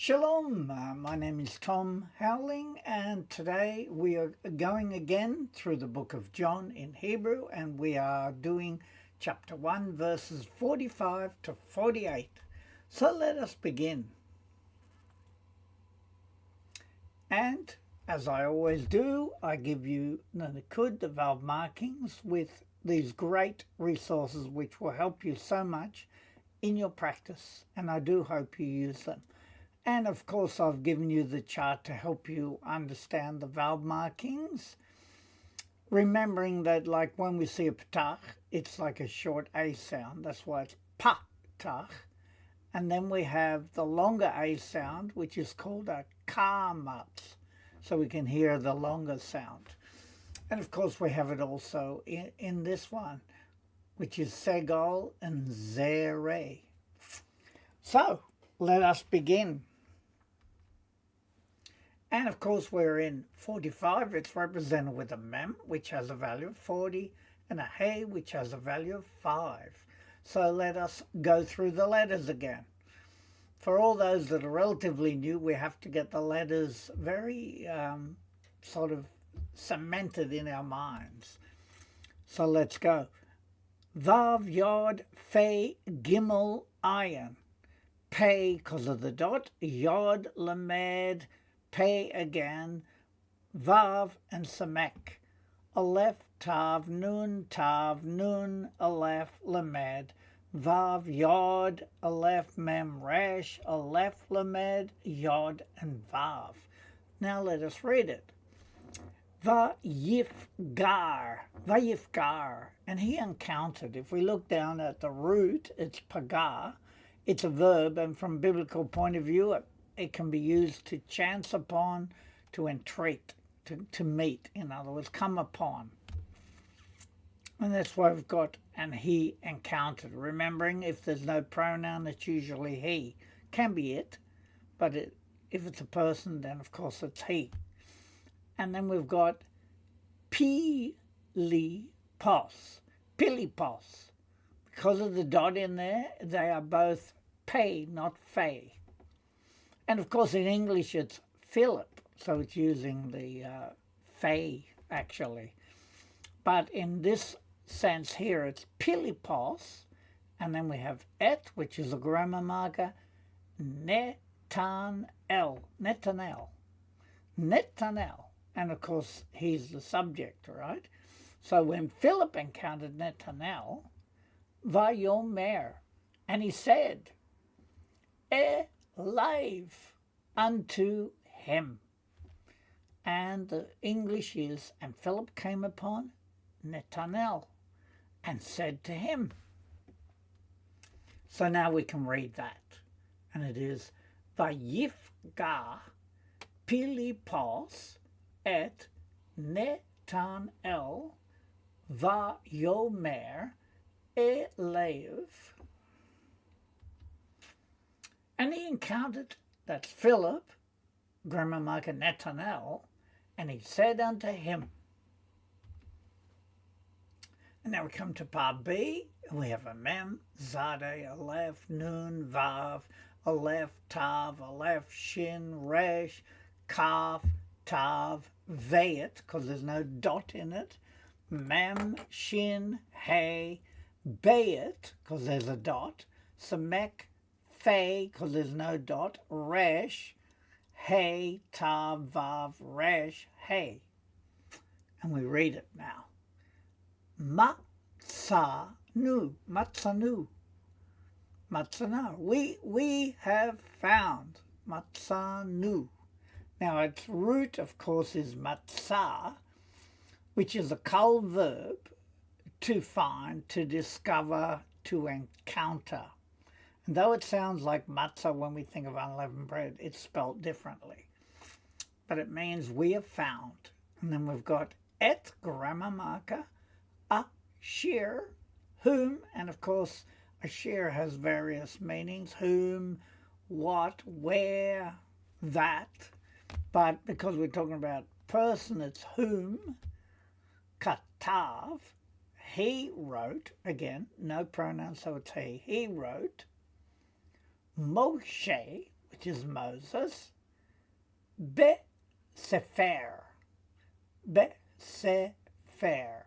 Shalom, my name is Tom Howling, and today we are going again through the book of John in Hebrew, and we are doing chapter 1, verses 45 to 48. So let us begin. And as I always do, I give you the Nikud, the valve markings, with these great resources which will help you so much in your practice, and I do hope you use them. And of course, I've given you the chart to help you understand the valve markings. Remembering that, like when we see a ptach, it's like a short A sound. That's why it's patach. And then we have the longer A sound, which is called a kamatz. So we can hear the longer sound. And of course, we have it also in this one, which is segol and zere. So let us begin. And of course, we're in 45. It's represented with a mem, which has a value of 40, and a hey, which has a value of 5. So let us go through the letters again. For all those that are relatively new, we have to get the letters very sort of cemented in our minds. So let's go. Vav, Yod, Fe, Gimel, Ayin. Pei, because of the dot. Yod, Lamed, Pei again, Vav and Samek, Aleph, Tav, Nun, Aleph, Lamed, Vav, Yod, Aleph, Mem, Resh, Aleph, Lamed, Yod, and Vav. Now let us read it. Vayifgar, and he encountered. If we look down at the root, it's pagar. It's a verb, and from a biblical point of view, it can be used to chance upon, to entreat, to meet, in other words, come upon. And that's why we've got, and he encountered. Remembering, if there's no pronoun, it's usually he. Can be it, but if it's a person, then of course it's he. And then we've got pilipos. Because of the dot in there, they are both pei, not fei. And of course, in English, it's Philip, so it's using the fei, actually. But in this sense here, it's pilipos, and then we have et, which is a grammar marker, Nethanel, and of course, he's the subject, right? So when Philip encountered Nethanel, vayomer, and he said, live unto him. And the English is, and Philip came upon Nethanel and said to him. So now we can read that. And it is, Vayifga Pilipos et Nethanel Vayomer Elev. And he encountered, that's Philip, grammar marker Nethanel, and he said unto him. And now we come to part B, and we have a mem, zade, aleph, nun, vav, aleph, tav, aleph, shin, resh, kaf, tav, vayet, because there's no dot in it, mem, shin, hey, bayet, because there's a dot, samek, Fei, because there's no dot, resh, hey, tav, vav, resh, hey. And we read it now. Matzanu. We have found. Matzanu. Now its root, of course, is matzah, which is a kal verb, to find, to discover, to encounter. And though it sounds like matzah when we think of unleavened bread, it's spelt differently. But it means we have found. And then we've got et, grammar marker, ashir, whom, and of course ashir has various meanings, whom, what, where, that. But because we're talking about person, it's whom, katav, he wrote, again, no pronoun, so it's he wrote, Moshe, which is Moses, be-sefer, be-sefer,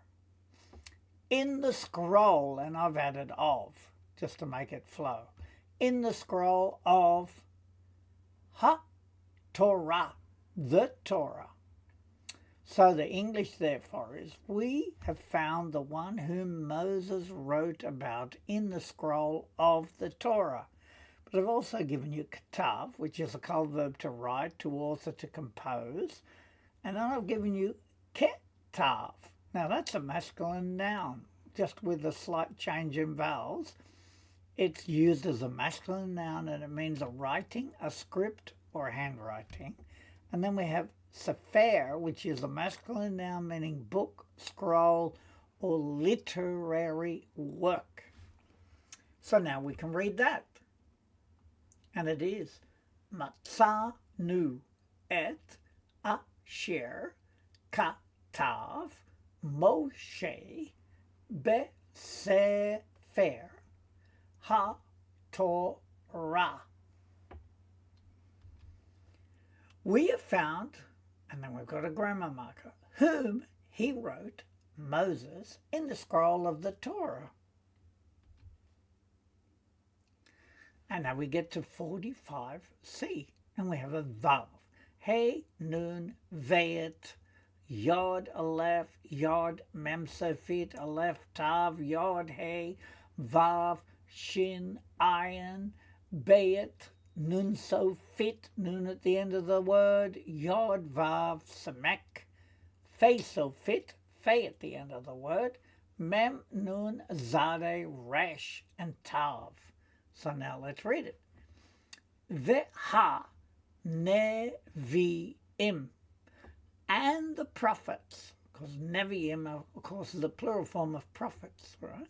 in the scroll, and I've added of, just to make it flow, in the scroll of ha-Torah, the Torah. So the English, therefore, is, we have found the one whom Moses wrote about in the scroll of the Torah. But I've also given you katav, which is a cult verb to write, to author, to compose. And then I've given you ketav. Now that's a masculine noun, just with a slight change in vowels. It's used as a masculine noun, and it means a writing, a script, or handwriting. And then we have sefer, which is a masculine noun meaning book, scroll, or literary work. So now we can read that. And it is Matzanu et asher katav Moshe besefer ha-Torah. We have found, and then we've got a grammar marker, whom he wrote, Moses, in the scroll of the Torah. And now we get to 45c, and we have a vav. Hey, nun, veit, yod, aleph, yod, mem, sofit, aleph, tav, yod, hey, vav, shin, ayin, beit, nun, sofit, nun at the end of the word, yod, vav, samek, fe, sofit, fe at the end of the word, mem, nun, zade, resh, and tav. So now let's read it. Veha nevi'im, and the prophets, because nevi'im, of course, is the plural form of prophets, right?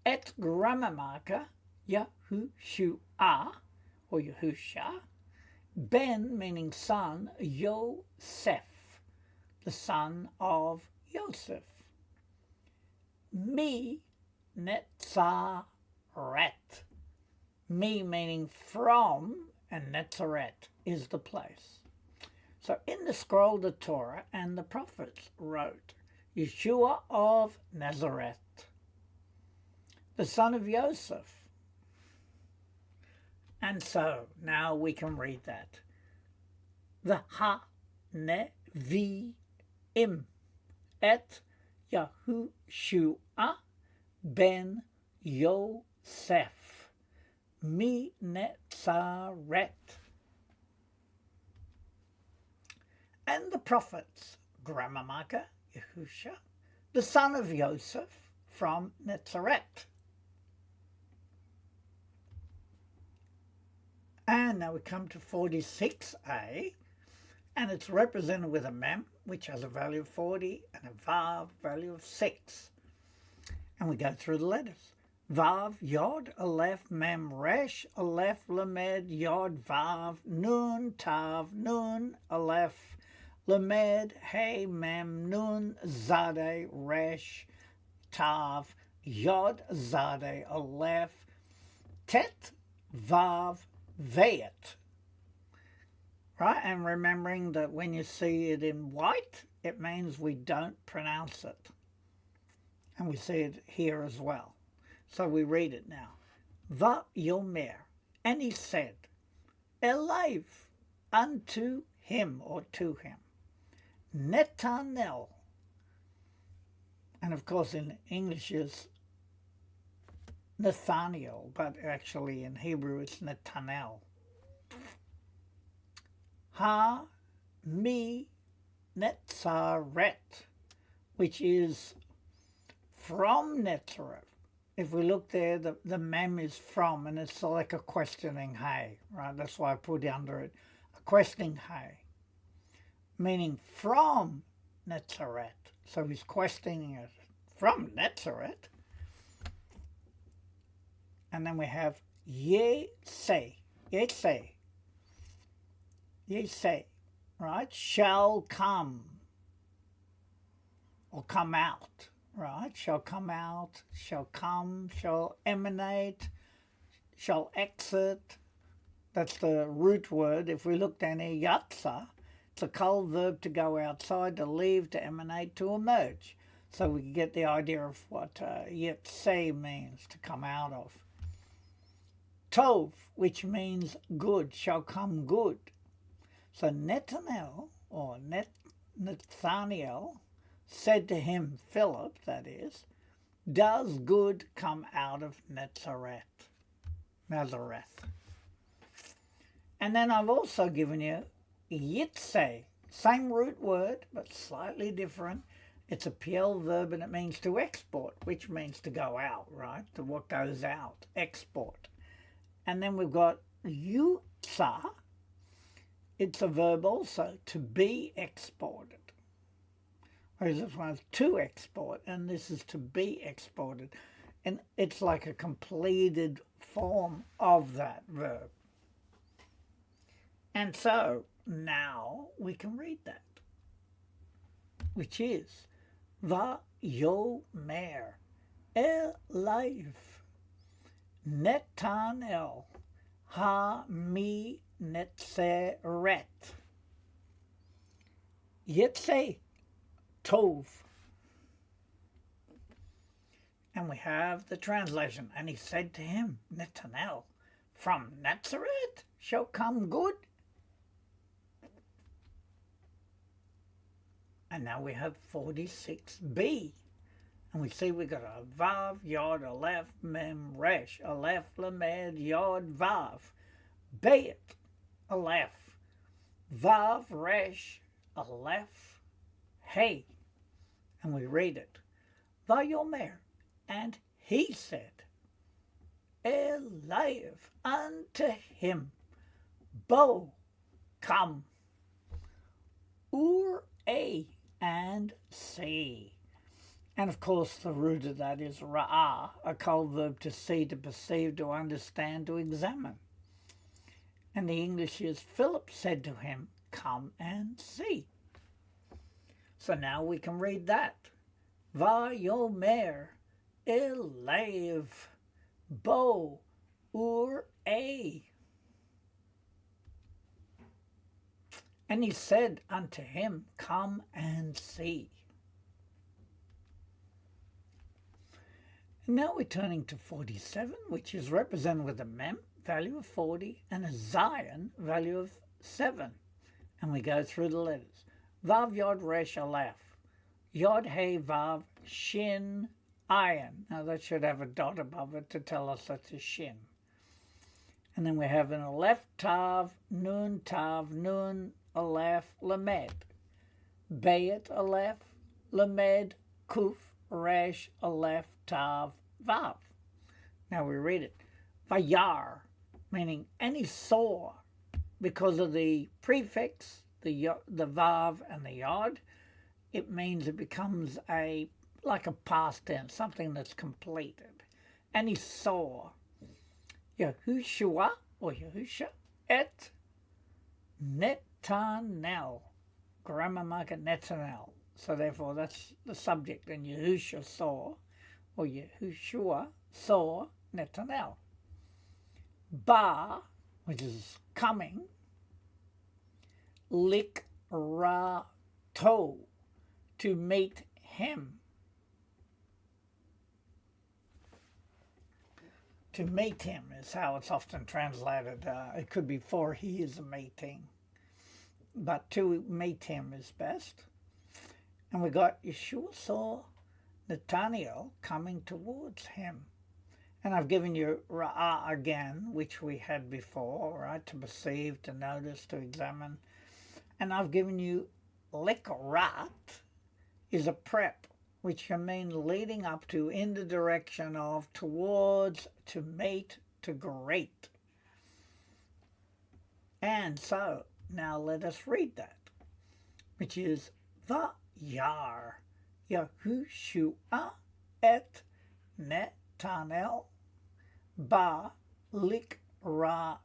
Et grammar marker Yahushua, or Yahusha, ben meaning son, Yosef, the son of Joseph. Mi Netzaret, me meaning from, and Netzaret is the place. So in the scroll the Torah and the prophets wrote, Yeshua of Nazareth, the son of Joseph. And so now we can read that. The ha-nevi'im et Yahushua ben Yosef mi Netzaret. And the prophets, grammar marker, Yahusha, the son of Joseph from Netzaret. And now we come to 46a, and it's represented with a mem, which has a value of 40, and a vav, value of 6. And we go through the letters. Vav, Yod, Aleph, Mem, Resh, Aleph, Lamed, Yod, Vav, Nun, Tav, Nun, Aleph, Lamed, Hey, Mem, Nun, Zade, Resh, Tav, Yod, Zade, Aleph, Tet, Vav, Veit. Right? And remembering that when you see it in white, it means we don't pronounce it. And we see it here as well. So we read it now. Va-yomer, and he said, Eliv, unto him, or to him, Nethanel. And of course in English is Nethanel, but actually in Hebrew it's Nethanel. Ha-mi Netzaret, which is from Netzaret. If we look there, the mem is from, and it's like a questioning hey, right? That's why I put under it a questioning hey, meaning from Netzaret. So he's questioning it from Netzaret. And then we have Yeseh, right? Shall come, or come out. Right, shall come out, shall come, shall emanate, shall exit, That's the root word. If we look down here, yatsa, it's a cold verb to go outside, to leave, to emanate, to emerge. So we can get the idea of what yetse means, to come out of. Tov, which means good, shall come good. So Nethanel, or Nethanel, said to him, Philip, that is, does good come out of Nazareth? And then I've also given you yitse, same root word, but slightly different. It's a PL verb and it means to export, which means to go out, right? To what goes out, export. And then we've got yutsa. It's a verb also, to be exported. Whereas this one's to export, and this is to be exported. And it's like a completed form of that verb. And so now we can read that, which is Vayomer Eliv Nethanel ha-mi netzeret Yitze Tov. And we have the translation. And he said to him, Nethanel, from Nazareth shall come good. And now we have 46b. And we see we got a Vav, Yod, Aleph, Mem, Resh, Aleph, Lamed, Yod, Vav. Bayit, Aleph, Vav, Resh, Aleph, Hey. And we read it. Vayomer, and he said, Eliv, unto him, Bo, come, Ur-A, and see. And of course the root of that is ra'ah, a cold verb to see, to perceive, to understand, to examine. And the English is, Philip said to him, come and see. So now we can read that. Vayomer Eliv Bo Ur-A. And he said unto him, come and see. And now we're turning to 47, which is represented with a mem, value of 40, and a zion, value of 7. And we go through the letters. Vav Yod Resh Aleph. Yod Hey Vav Shin Ayin. Now that should have a dot above it to tell us that's a shin. And then we have an Aleph Tav Nun Aleph Lamed. Bayit Aleph Lamed Kuf Resh Aleph Tav Vav. Now we read it. Vayar, meaning and he saw, because of the prefix, the Vav and the Yod, it means it becomes like a past tense, something that's completed. And he saw Yahushua, or Yahusha, et Nethanel, grammar marker Nethanel. So therefore that's the subject, and Yahusha saw, or Yahushua saw Nethanel. Ba, which is coming, likrato, to meet him. To meet him is how it's often translated. It could be for he is meeting, but to meet him is best. And we got Yeshua saw Nethanel coming towards him. And I've given you ra'ah again, which we had before, right? To perceive, to notice, to examine. And I've given you likrat is a prep, which can mean leading up to, in the direction of, towards, to meet, to great. And so now let us read that, which is Vayar Yahushua et Nethanel ba likrato.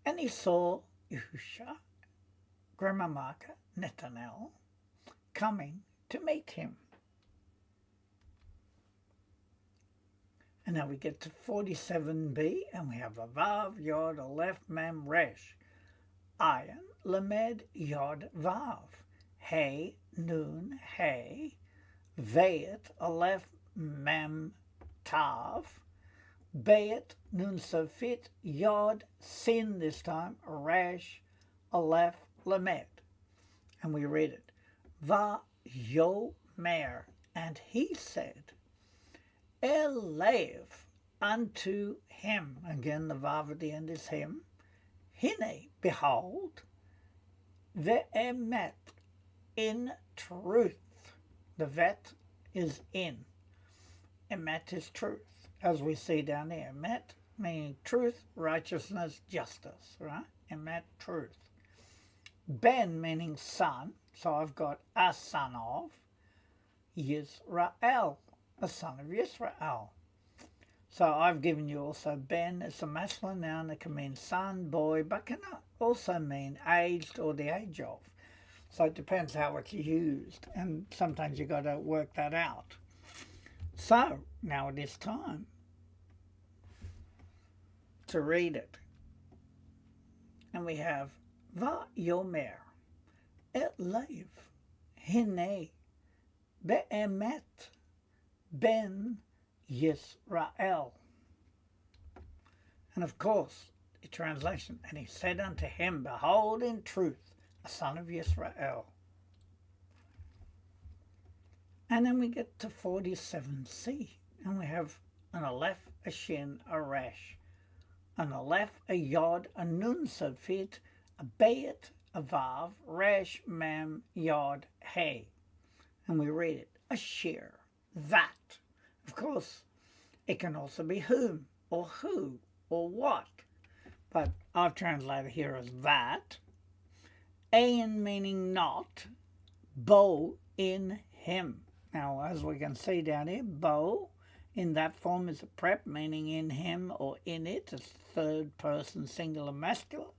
And he saw Yahusha, grammar marker Nethanel, coming to meet him. And now we get to 47b, and we have a Vav, Yod, Aleph, Mem, Resh. Ayin, Lamed, Yod, Vav. Hey, Nun, Hey. Vayet, Aleph, Mem, Tav. Bayet, Nun, Sofit, Yod, Sin this time, Resh, Aleph, Lamed. And we read it. Va Yomer, and he said, Elev, unto him. Again, the Vav at the end is him. Hine, behold, ve'emet, in truth. The vet is in. Emet is truth, as we see down here. Emet meaning truth, righteousness, justice, right? Emet, truth. Ben meaning son, so I've got a son of Yisrael, a son of Yisrael. So I've given you also Ben. It's a masculine noun that can mean son, boy, but can also mean aged or the age of. So it depends how it's used, and sometimes you've got to work that out. So now it is time to read it. And we have Va Yomer, Elev, Hine, Be'emet, Ben Yisrael. And of course, the translation, and he said unto him, Behold, in truth, a son of Yisrael. And then we get to 47c, and we have an Aleph, a Shin, a Resh, an Aleph, a Yod, a Nun Sofit, a Bayet, a Vav, Resh, Mem, Yod, Hey. And we read it, a shear, that. Of course, it can also be whom, or who, or what. But I've translated here as that. Ayin meaning not, bo in him. Now, as we can see down here, bo in that form is a prep, meaning in him or in it. It's third person singular masculine.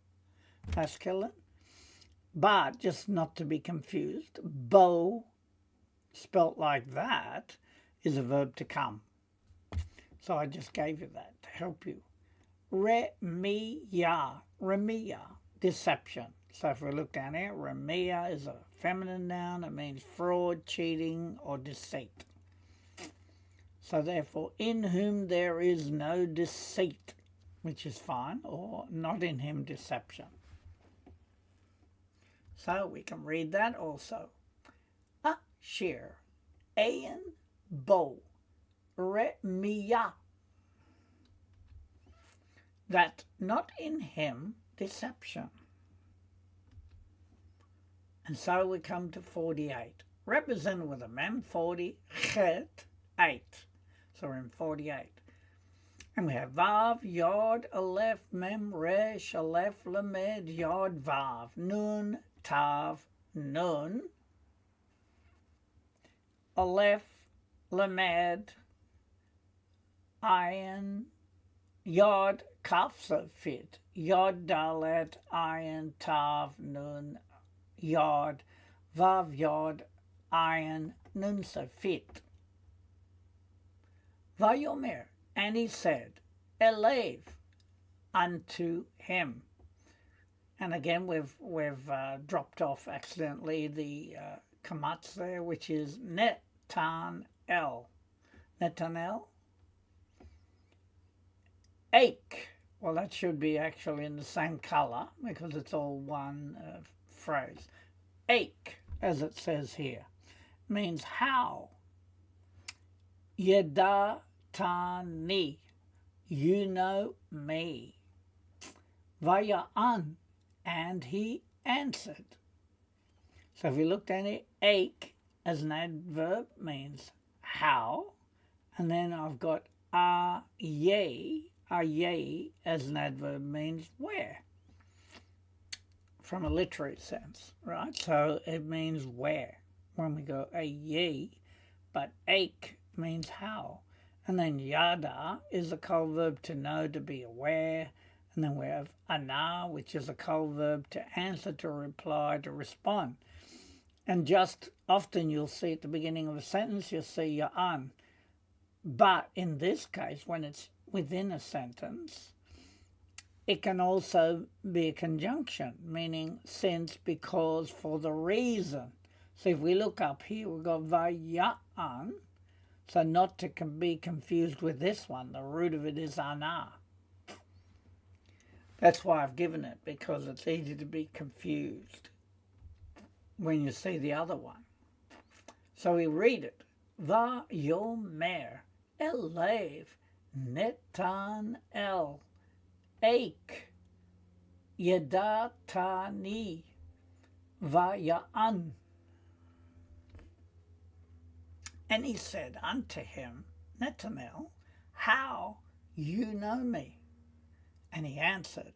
But just not to be confused, bo, spelt like that, is a verb to come. So I just gave you that to help you. Remiya, deception. So if we look down here, remiya is a feminine noun. It means fraud, cheating, or deceit. So therefore, in whom there is no deceit, which is fine, or not in him deception. So we can read that also. Asher, ayin, bo, remiya. That not in him deception. And so we come to 48. Represented with a mem, 40, chet, 8. So we're in 48. And we have Vav, Yod, Aleph, Mem, Resh, Aleph, Lamed, Yod, Vav, Nun, Tav, Nun, Aleph, Lamed, Ayin, Yod, Kaf, Sofit, Yod, Dalet, Ayin, Tav, Nun, Yod, Vav, Yod, Ayin, Nun, Sofit. Vayomer, and he said, Elev, unto him. And again, we've dropped off accidentally the kamatz there, which is Nethanel. Nethanel. Ache. Well, that should be actually in the same color because it's all one phrase. Ache, as it says here, means how. Yedatani, you know me. Vaya'an, and he answered. So if you look down here, ache as an adverb means how, and then I've got aye as an adverb means where, from a literary sense, right? So it means where when we go aye, but ache means how. And then yada is a col verb to know, to be aware. And then we have ana, which is a col verb to answer, to reply, to respond. And just often you'll see at the beginning of a sentence, you'll see ya'an. But in this case, when it's within a sentence, it can also be a conjunction, meaning since, because, for the reason. So if we look up here, we've got vaya'an, so not to be confused with this one. The root of it is ana. That's why I've given it, because it's easy to be confused when you see the other one. So we read it. Vayomer elev Nethanel Eik Yedatani Vaya'an. And he said unto him, Nethanel, how you know me? And he answered.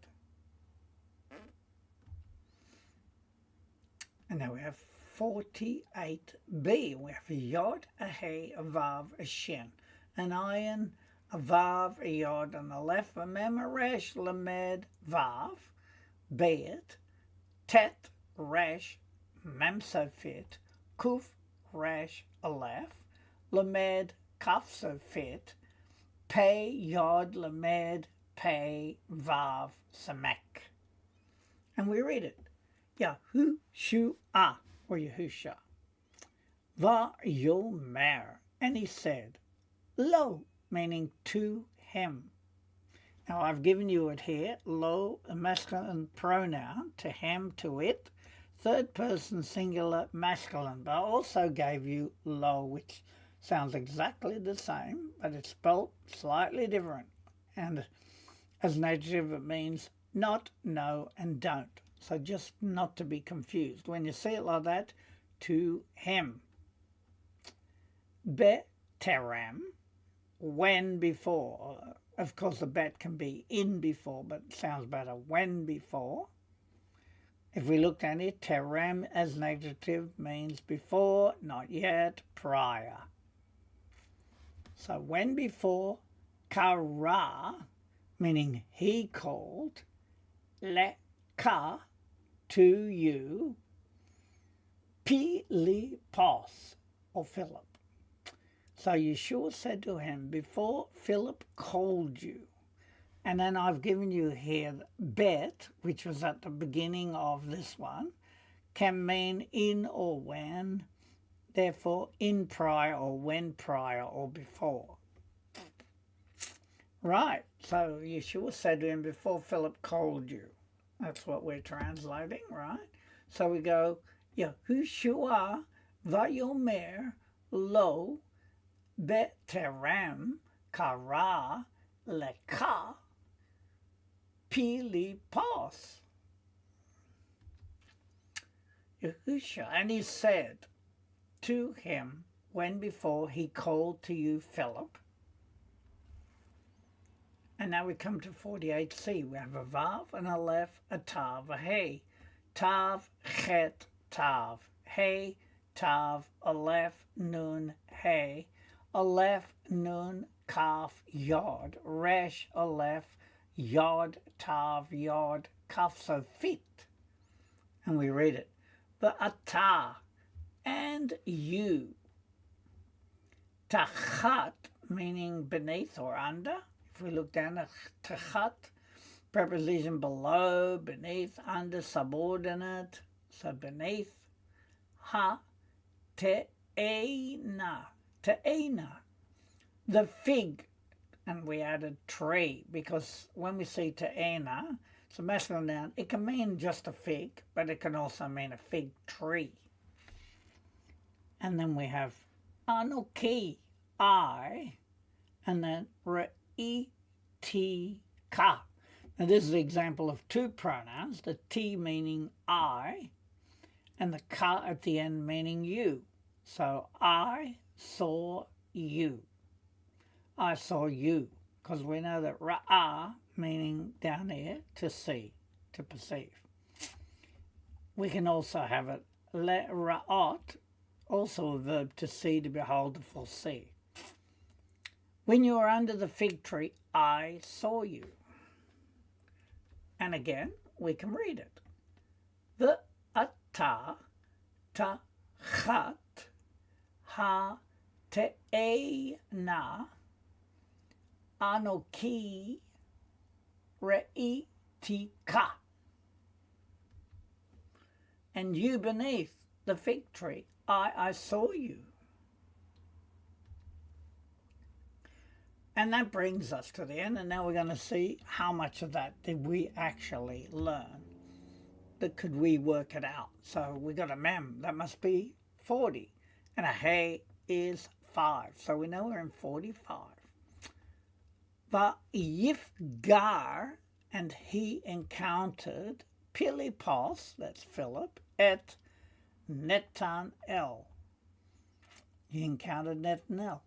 And now we have 48b. We have a yod, a hey, a vav, a shin, an ayin, a vav, a yod, and a lef, a mem, a resh, lamed, vav, bet, tet, resh, mem sofit, kuf, resh, aleph, lamed, kaf sofit, pei, yod, lamed, pei, vav, samek. And we read it. Yahushua, or Yahusha. Vayomer, and he said, lo, meaning to him. Now I've given you it here, lo, a masculine pronoun, to him, to it, third person singular masculine, but I also gave you lo, which sounds exactly the same, but it's spelt slightly different. And as an adjective it means not, no, and don't. So just not to be confused. When you see it like that, to him. Beteram, when before. Of course, the bet can be in before, but it sounds better when before. If we looked at it, terem as an adjective means before, not yet, prior. So when before, kara, meaning he called, leka, to you, Philippos, or Philip. So Yeshua said to him, before Philip called you, and then I've given you here bet, which was at the beginning of this one, can mean in or when, therefore in prior or when prior or before. Right, so Yeshua said to him, before Philip called you. That's what we're translating, right? So we go, Yahushua vayomer lo beteram kara leka Philippos. Yahusha, and he said to him, when before he called to you Philip. And now we come to 48c. We have a vav, an aleph, a tav, a hey. Tav, chet, tav. Hey, tav, aleph, nun, hey. Aleph, nun, kaf, yod. Resh, aleph, yod, tav, yod, kaf, so fit. And we read it. V'ata, and you. Tachat, meaning beneath or under. If we look down at tachat, preposition below, beneath, under, subordinate, so beneath. Ha, te'ena, the fig, and we added tree, because when we see te'ena, it's a masculine noun, it can mean just a fig, but it can also mean a fig tree. And then we have anoki, I, and then T-ka. Now this is an example of two pronouns, the T meaning I, and the ka at the end meaning you. So I saw you. I saw you, because we know that ra'ah, meaning down here, to see, to perceive. We can also have it le'ra'ot, also a verb to see, to behold, to foresee. When you are under the fig tree, I saw you. And again, we can read it. The ata tachat ha te'ena Anoki Reitika. And you beneath the fig tree, I saw you. And that brings us to the end, and now we're going to see how much of that did we actually learn. That could we work it out? So we got a mem, that must be 40, and a hey is 5. So we know we're in 45. Vayifgar, and he encountered Pilipos, that's Philip, at Nethanel. He encountered Nethanel.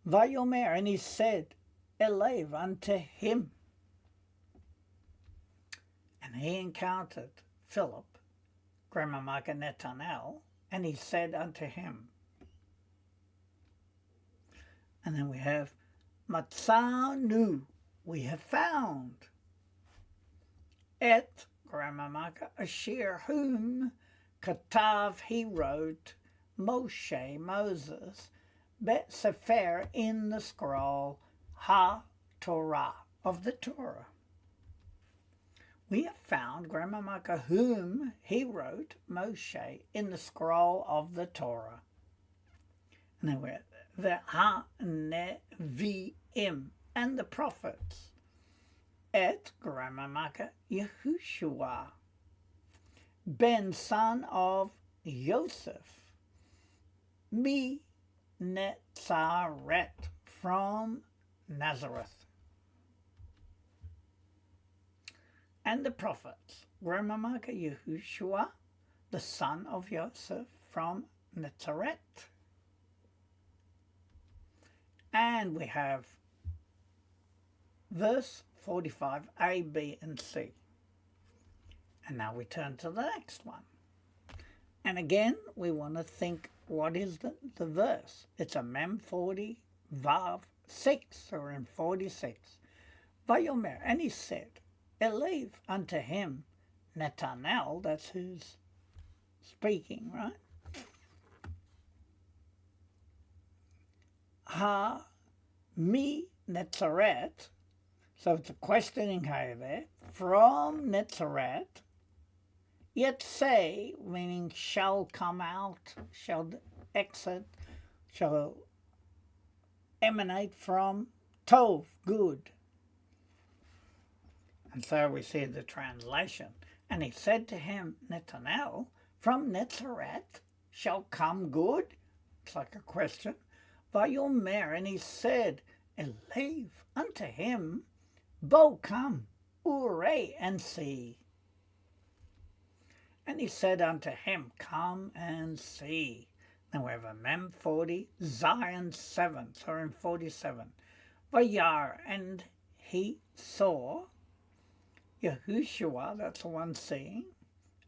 Vayomer, and he said, Elev unto him. And he encountered Philip, grammar marker Nethanel, and he said unto him. And then we have Matzanu, we have found. Et, grammar marker, Asher, whom Katav, he wrote, Moshe, Moses, Bet Sefer, in the scroll, Ha-Torah, of the Torah. We have found, grammar marker, whom he wrote, Moshe, in the scroll of the Torah. And then we're the Ha-Nevi'im, and the prophets. Et, grammar marker, Yeshua, Ben, son of Yosef, Mi Netzaret, from Nazareth. And the prophets, grammar marker, Yeshua, the son of Joseph, from Nazareth. And we have verse 45, A, B, and C. And now we turn to the next one. And again, we want to think, what is the verse? It's a Mem 40, Vav 6, so we're in 46. Vayomer, and he said, Elev unto him, Nethanel, that's who's speaking, right? Mi Netzaret, so it's a questioning here there, from Netzaret, yet say, meaning shall come out, shall exit, shall emanate from Tov, good. And so we see the translation. And he said to him, Nethanel, from Netzaret shall come good? It's like a question. Vayomer, and he said, Elev unto him, Bo, come, Ure, and see. And he said unto him, come and see. Then we have a Mem 40, Zion 7, so we're in 47. Vayar, and he saw, Yahushua, that's the one seeing,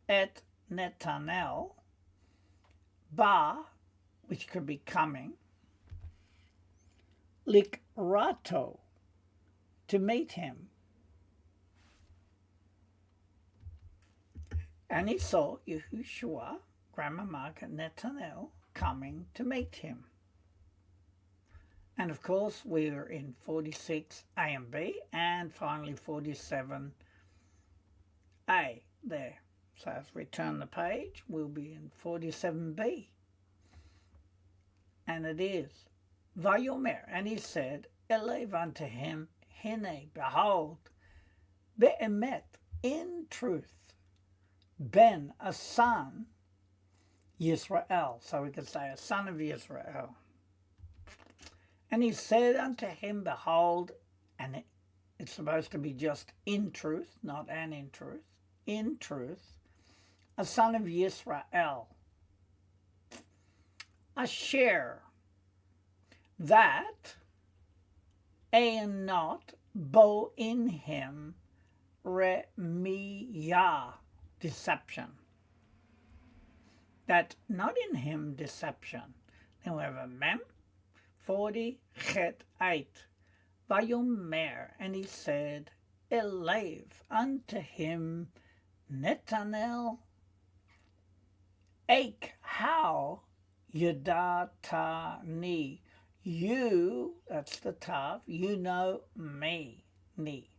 at Nethanel, Ba, which could be coming, Likrato, to meet him. And he saw Yahushua, grammar marker Nethanel, coming to meet him. And of course, we're in 46 A and B, and finally 47 A there. So as we turn the page, we'll be in 47B. And it is, Vayomer, and he said, Elev unto him, Hine, behold, Be'emet, in truth, Ben, a son, Yisrael. So we could say a son of Yisrael. And he said unto him, behold, and it's supposed to be just in truth, not an in truth, a son of Yisrael. Asher, that, and not, bo in him, remiyah, deception. That not in him deception. Then we have a Mem 40 Chet 8. Vayomer, and he said, Elev unto him, Nethanel, Ake, how Yadatani, you, that's the tav, you know me, ni.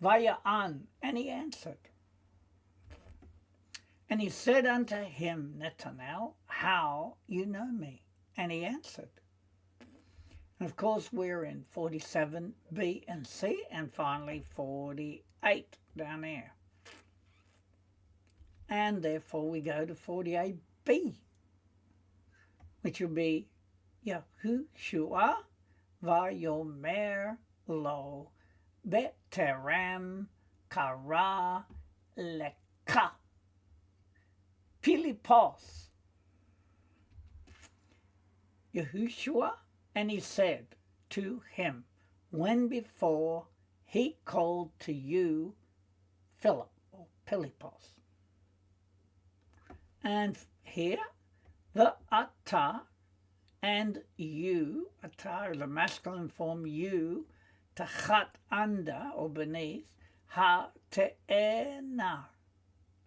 Vaya'an, and he answered. And he said unto him, Nethanel, how you know me? And he answered. And of course, we're in 47b and c, and finally 48 down there. And therefore we go to 48b, which will be Yeshua vayomer lo beterem kara leka pilipos. Yeshua, and he said to him, when before he called to you Philip, or Pilipos. And here, the ata and you, ata is a masculine form, you, tachat under or beneath, ha te'ena,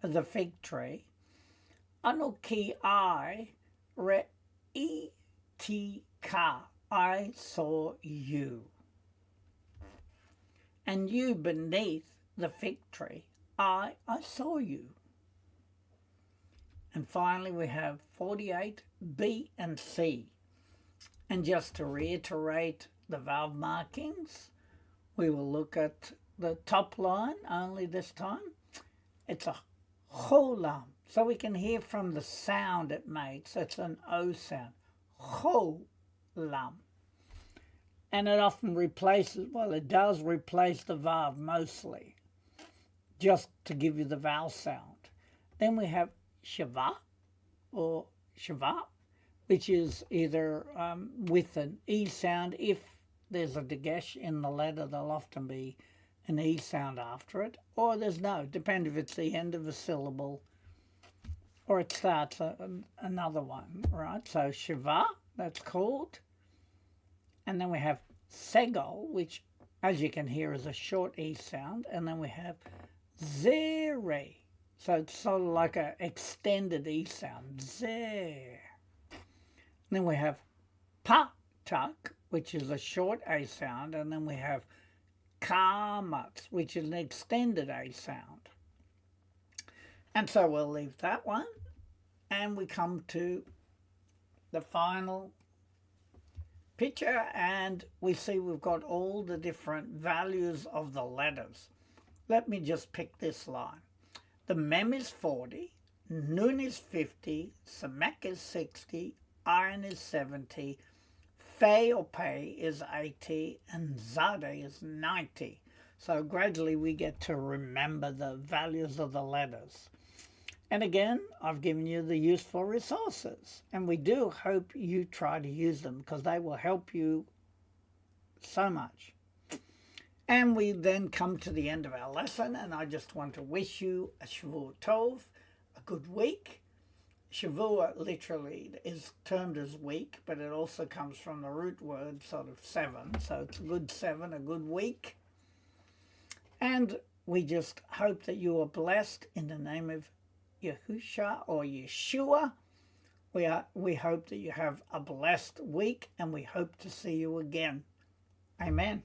the fig tree, anuki I re'itika, I saw you. And you beneath the fig tree, I saw you. And finally we have 48b and c. And just to reiterate the valve markings, we will look at the top line only this time. It's a cholam, so we can hear from the sound it makes. It's an O sound, cholam. And it often replaces, well, it does replace the vav mostly, just to give you the vowel sound. Then we have Shiva or Shiva, which is either with an E sound. If there's a dagesh in the letter, there'll often be an E sound after it, or there's no, depends if it's the end of a syllable or it starts another one, right? So Shiva, that's called. And then we have Segol, which, as you can hear, is a short E sound. And then we have Zere. So it's sort of like an extended E sound, Zer. Then we have Patak, which is a short A sound, and then we have Kamat, which is an extended A sound. And so we'll leave that one, and we come to the final picture, and we see we've got all the different values of the letters. Let me just pick this line. The Mem is 40, Nun is 50, Samek is 60, Iron is 70, Fe or Pei is 80, and Zade is 90. So gradually we get to remember the values of the letters. And again, I've given you the useful resources, and we do hope you try to use them because they will help you so much. And we then come to the end of our lesson, and I just want to wish you a Shavua Tov, a good week. Shavua literally is termed as week, but it also comes from the root word sort of 7. So it's a good 7, a good week. And we just hope that you are blessed in the name of Yahusha or Yeshua. We hope that you have a blessed week, and we hope to see you again. Amen.